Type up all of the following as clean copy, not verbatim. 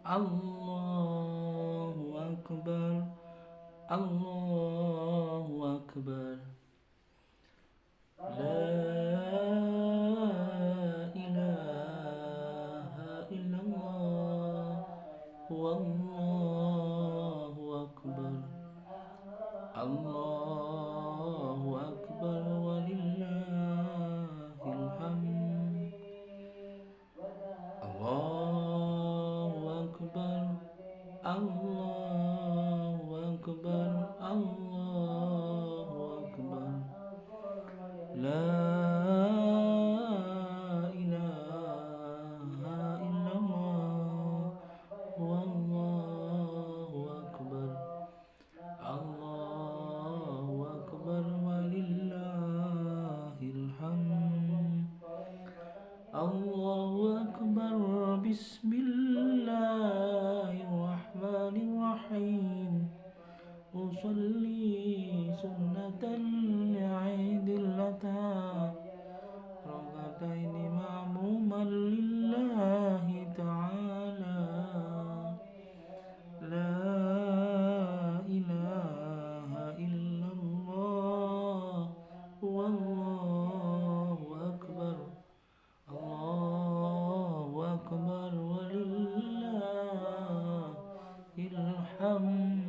Allahu Akbar, Allahu Akbar. La ilaha illallah, wallahu akbar. Allahu akbar walillahil hamd. Allahu akbar, Allahu akbar, Allahu akbar. La ilaha illallah, wallahu akbar. Allahu akbar walillahil hamd. Allahu akbar. Bismillahirrahmanirrahim. Usolli sunnatan li'idil adha, ragataini ma'muman lillahi ta'ala. La ilaha illallah, wallahu akbar. Allahu akbar walillahil hamd.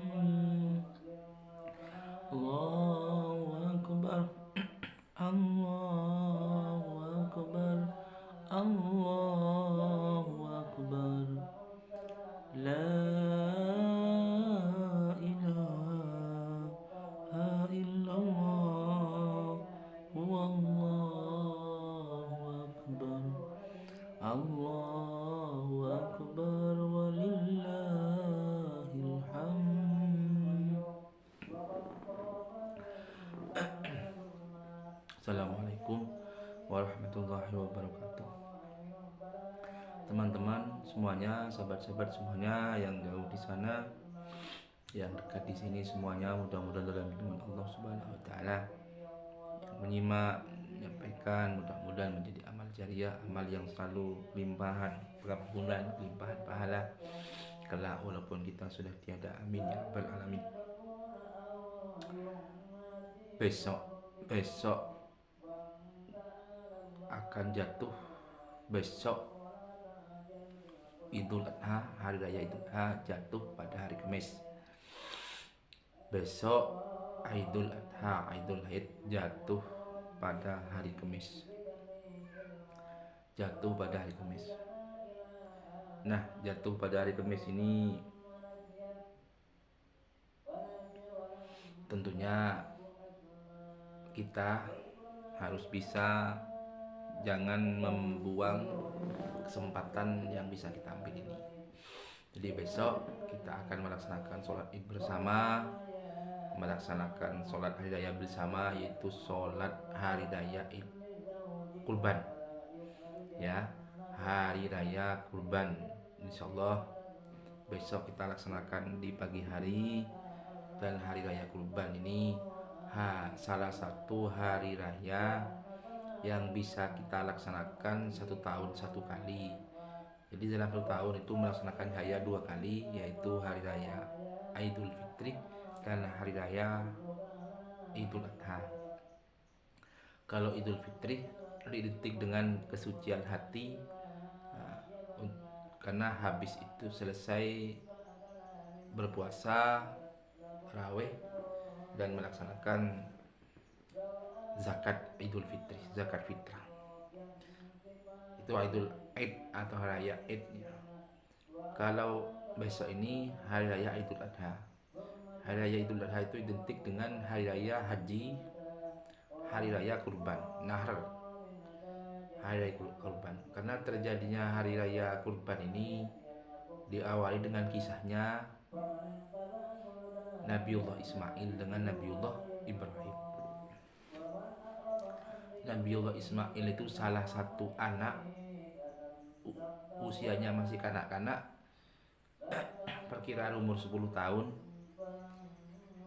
Allahu akbar. Allahu akbar. Allahu akbar. La ilaha illallah, wallahu akbar. Allahu akbar walillahil hamd. Assalamualaikum warahmatullahi wabarakatuh. Teman-teman semuanya, sahabat-sahabat semuanya yang jauh di sana, yang dekat di sini semuanya, mudah-mudahan dalam lindungan Allah Subhanahu wa taala. Yang menyimak, menyampaikan, mudah-mudahan menjadi amal jariah, amal yang selalu limpahan pengampunan, limpahan pahala kelak walaupun kita sudah tiada. Amin ya rabbal alamin. Besok akan jatuh, besok Idul Adha, hari raya Idul Adha jatuh pada hari Kamis. Besok Idul Adha, Idul Haid jatuh pada hari Kamis. Jatuh pada hari Kamis. Nah, jatuh pada hari Kamis ini tentunya kita harus bisa, jangan membuang kesempatan yang bisa kita ambil ini. Jadi besok kita akan melaksanakan sholat id bersama, melaksanakan sholat hari raya bersama, yaitu sholat hari raya id kurban. Ya, hari raya kurban. Insyaallah besok kita laksanakan di pagi hari. Dan hari raya kurban ini salah satu hari raya yang bisa kita laksanakan satu tahun satu kali. Jadi dalam satu tahun itu melaksanakan raya dua kali, yaitu hari raya Idul Fitri dan hari raya Idul Adha. Kalau Idul Fitri identik dengan kesucian hati, karena habis itu selesai berpuasa, tarawih, dan melaksanakan zakat Idul Fitri, zakat fitrah. Itu Idul Aid atau hari raya Aid. Kalau besok ini hari raya Idul Adha. Hari raya Idul Adha itu identik dengan hari raya haji, hari raya kurban, nahr, hari raya kurban. Karena terjadinya hari raya kurban ini diawali dengan kisahnya Nabiullah Ismail dengan Nabiullah Ibrahim. Nabiullah Ismail itu salah satu anak, usianya masih kanak-kanak, perkiraan umur 10 tahun.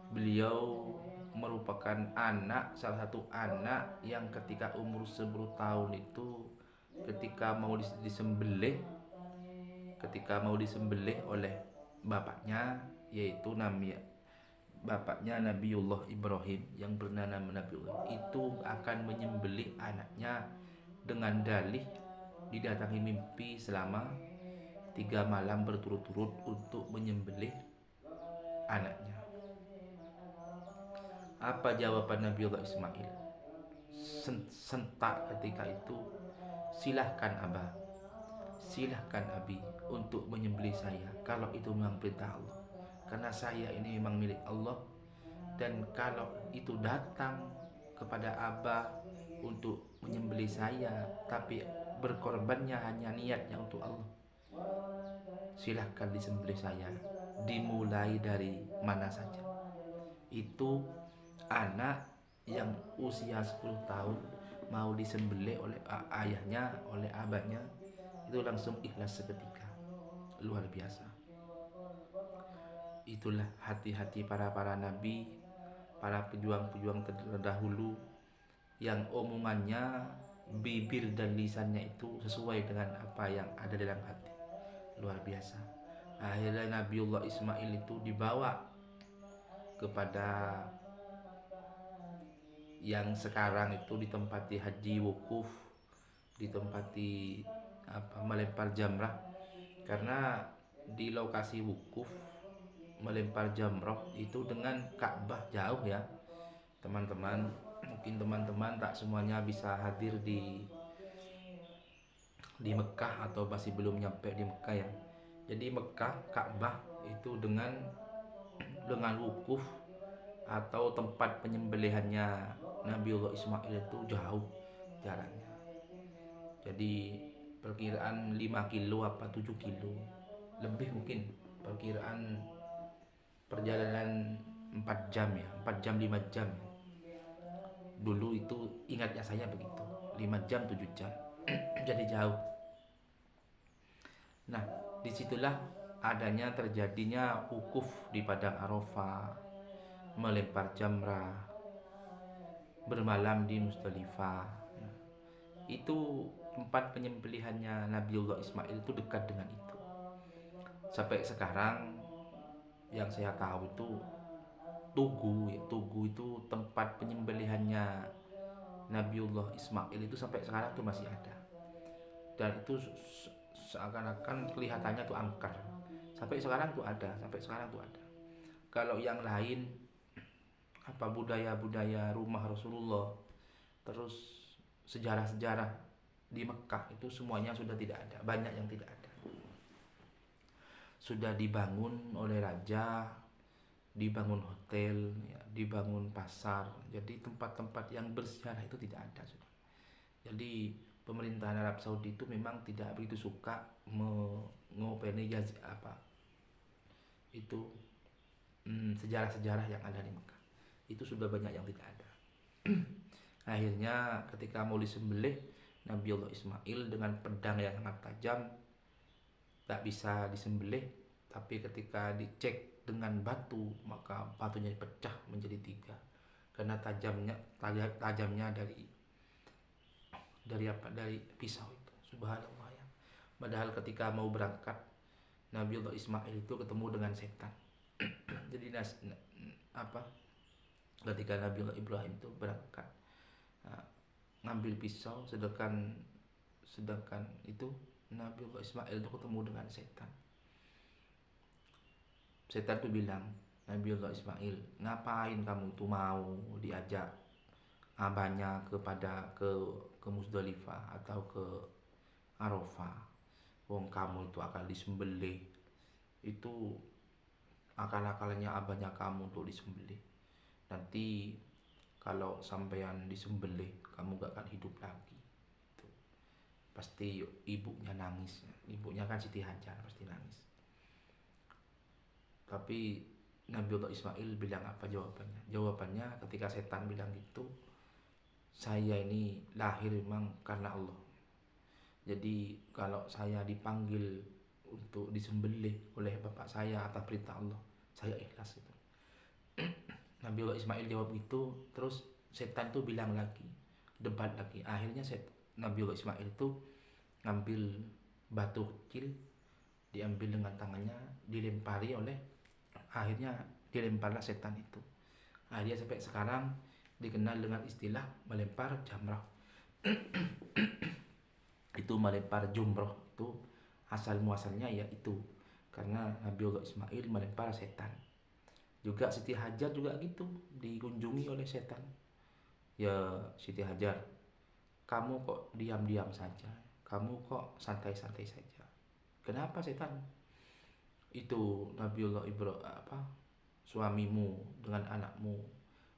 Beliau merupakan salah satu anak yang ketika umur 10 tahun itu, ketika mau disembelih, ketika mau disembelih oleh bapaknya, yaitu bapaknya Nabiullah Ibrahim yang bernama Nabiullah itu akan menyembelih anaknya dengan dalih didatangi mimpi selama 3 malam berturut-turut untuk menyembelih anaknya. Apa jawaban Nabiullah Ismail? Sentak ketika itu, silahkan Abah, silahkan Abi untuk menyembelih saya kalau itu memang perintah Allah, karena saya ini memang milik Allah. Dan kalau itu datang kepada Abah untuk menyembelih saya, tapi berkorbannya hanya niatnya untuk Allah, silahkan disembelih saya, dimulai dari mana saja. Itu anak yang usia 10 tahun mau disembelih oleh ayahnya, oleh abahnya, itu langsung ikhlas seketika. Luar biasa. Itulah hati-hati para nabi, para pejuang-pejuang terdahulu, yang omongannya, bibir dan lisannya itu sesuai dengan apa yang ada dalam hati. Luar biasa. Akhirnya Nabiullah Ismail itu dibawa kepada yang sekarang itu ditempati haji wukuf, ditempati melempar jamrah. Karena di lokasi wukuf melempar jamrah itu dengan Ka'bah jauh ya teman-teman. Mungkin teman-teman tak semuanya bisa hadir di Mekah atau masih belum nyampe di Mekah ya. Jadi Mekah Ka'bah itu dengan wukuf atau tempat penyembelihannya Nabiullah Ismail itu jauh jaraknya. Jadi perkiraan 5 kilo apa 7 kilo lebih, mungkin perkiraan perjalanan 4 jam ya, 4 jam 5 jam. Dulu itu ingatnya saya begitu, 5 jam 7 jam. Jadi jauh. Nah, disitulah terjadinya wukuf di padang Arafah, melempar jamrah, bermalam di Musdalifah. Nah, itu tempat penyembelihannya Nabiullah Ismail itu dekat dengan itu. Sampai sekarang yang saya tahu itu Tugu itu tempat penyembelihannya Nabiullah Ismail itu sampai sekarang tuh masih ada. Dan itu seakan-akan kelihatannya tuh angker. Sampai sekarang tuh ada. Kalau yang lain budaya-budaya rumah Rasulullah, terus sejarah-sejarah di Mekah itu semuanya sudah tidak ada. Banyak yang tidak ada. Sudah dibangun oleh raja, dibangun hotel, ya, dibangun pasar. Jadi tempat-tempat yang bersejarah itu tidak ada sudah. Jadi pemerintahan Arab Saudi itu memang tidak begitu suka mengopeni sejarah-sejarah yang ada di Mekah. Itu sudah banyak yang tidak ada. Akhirnya ketika mau disembelih Nabiullah Ismail dengan pedang yang sangat tajam, tak bisa disembelih. Tapi ketika dicek dengan batu, maka batunya pecah menjadi 3 karena tajamnya dari pisau itu. Subhanallah ya. Padahal ketika mau berangkat Nabiullah Ismail itu ketemu dengan setan. Jadi ketika Nabiullah Ibrahim itu berangkat ngambil pisau, sedangkan itu Nabiullah Ismail itu ketemu dengan setan. Setan itu bilang, Nabiullah Ismail, ngapain kamu itu mau diajak abahnya ke Musdalifah atau ke Arafah? Wong kamu itu akan disembelih. Itu akal-akalnya abahnya kamu untuk disembelih. Nanti kalau sampean disembelih, kamu gak akan hidup lagi. Itu pasti ibunya nangis. Ibunya kan Siti Hajar, pasti nangis. Tapi Nabiullah Ismail bilang apa jawabannya? Jawabannya ketika setan bilang gitu, saya ini lahir memang karena Allah. Jadi kalau saya dipanggil untuk disembelih oleh bapak saya atas perintah Allah, saya ikhlas itu. Nabiullah Ismail jawab gitu, terus setan tuh bilang lagi, debat lagi. Akhirnya Nabiullah Ismail itu ngambil batu kecil, diambil dengan tangannya, dilempari oleh, akhirnya dilemparlah setan itu. Akhirnya sampai sekarang dikenal dengan istilah melempar jamrah. Itu melempar jumroh itu asal muasalnya ya itu karena Nabiullah Ismail melempar setan. Juga Siti Hajar juga gitu, dikunjungi oleh setan. Ya Siti Hajar, kamu kok diam-diam saja, kamu kok santai-santai saja, kenapa setan? Itu Nabiullah Ibrahim suamimu dengan anakmu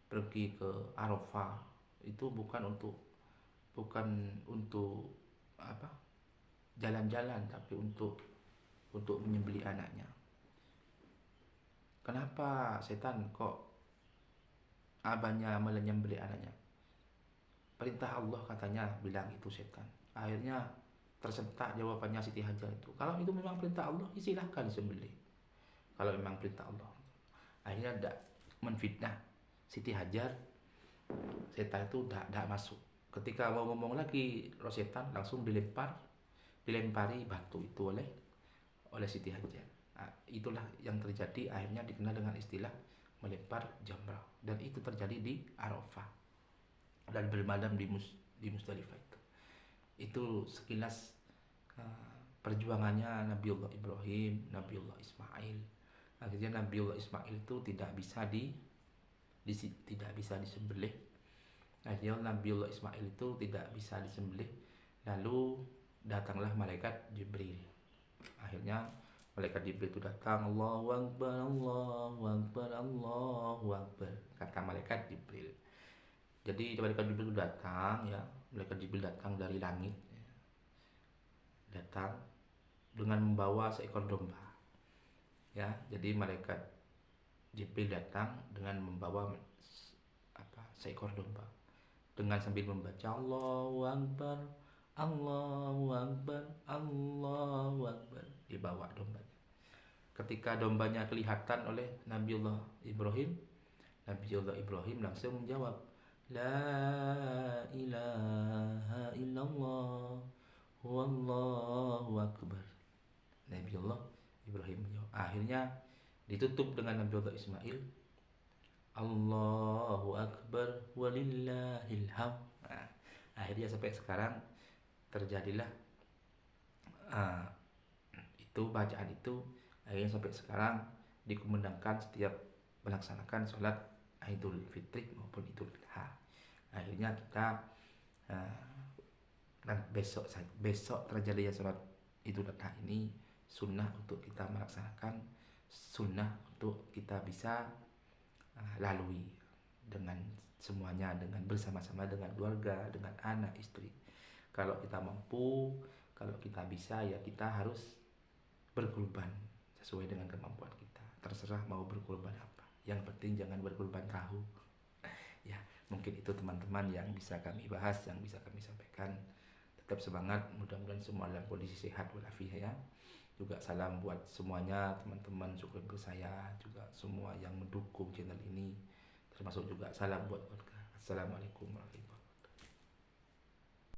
pergi ke Arafah itu bukan untuk apa jalan-jalan, tapi untuk menyembelih anaknya. Kenapa setan kok abahnya menyembelih anaknya? Perintah Allah katanya, bilang itu setan. Akhirnya tersentak jawabannya Siti Hajar itu. Kalau itu memang perintah Allah, ya silahkan disembelih. Kalau memang perintah Allah. Akhirnya tidak menfitnah Siti Hajar, setan itu tidak masuk. Ketika mau ngomong lagi, roh setan langsung dilempari batu itu oleh Siti Hajar. Nah, itulah yang terjadi, akhirnya dikenal dengan istilah melempar jamrah, dan itu terjadi di Arafah dan bermalam di Musdalifah itu. Itu sekilas perjuangannya Nabiullah Ibrahim, Nabiullah Ismail. Akhirnya Nabiullah Ismail itu tidak bisa disembelih. Akhirnya Nabiullah Ismail itu tidak bisa disembelih. Lalu datanglah malaikat Jibril. Akhirnya malaikat Jibril itu datang, Allahu Akbar, Allahu Akbar, Allahu Akbar, kata malaikat Jibril. Jadi malaikat Jibril itu datang ya, malaikat Jibril datang dari langit ya. Datang dengan membawa seekor domba. Ya, jadi malaikat Jibril datang dengan membawa seekor domba. Dengan sambil membaca Allahu Akbar, Allahu Akbar, Allahu Akbar, dibawa dombanya. Ketika dombanya kelihatan oleh Nabiullah Ibrahim langsung menjawab, La ilaha illallah wallahu akbar. Nabiullah Ibrahim menjawab. Akhirnya ditutup dengan Nabiullah Ismail, Allahu akbar walillahil hamd. Nah, akhirnya sampai sekarang terjadilah itu bacaan itu, akhirnya sampai sekarang dikumandangkan setiap melaksanakan sholat Idul Fitri maupun Idul Adha. Akhirnya kita dan besok terjadinya sholat Idul Adha ini sunnah untuk kita melaksanakan, sunnah untuk kita bisa lalui dengan semuanya, dengan bersama-sama dengan keluarga, dengan anak istri. Kalau kita mampu, kalau kita bisa, ya kita harus berkorban sesuai dengan kemampuan kita. Terserah mau berkorban apa, yang penting jangan berkorban tahu. Ya, mungkin itu teman-teman yang bisa kami bahas, yang bisa kami sampaikan. Tetap semangat, mudah-mudahan semua dalam kondisi sehat walafiat ya. Juga salam buat semuanya teman-teman subscriber saya, juga semua yang mendukung channel ini, termasuk juga salam buat keluarga. Assalamualaikum warahmatullahi wabarakatuh.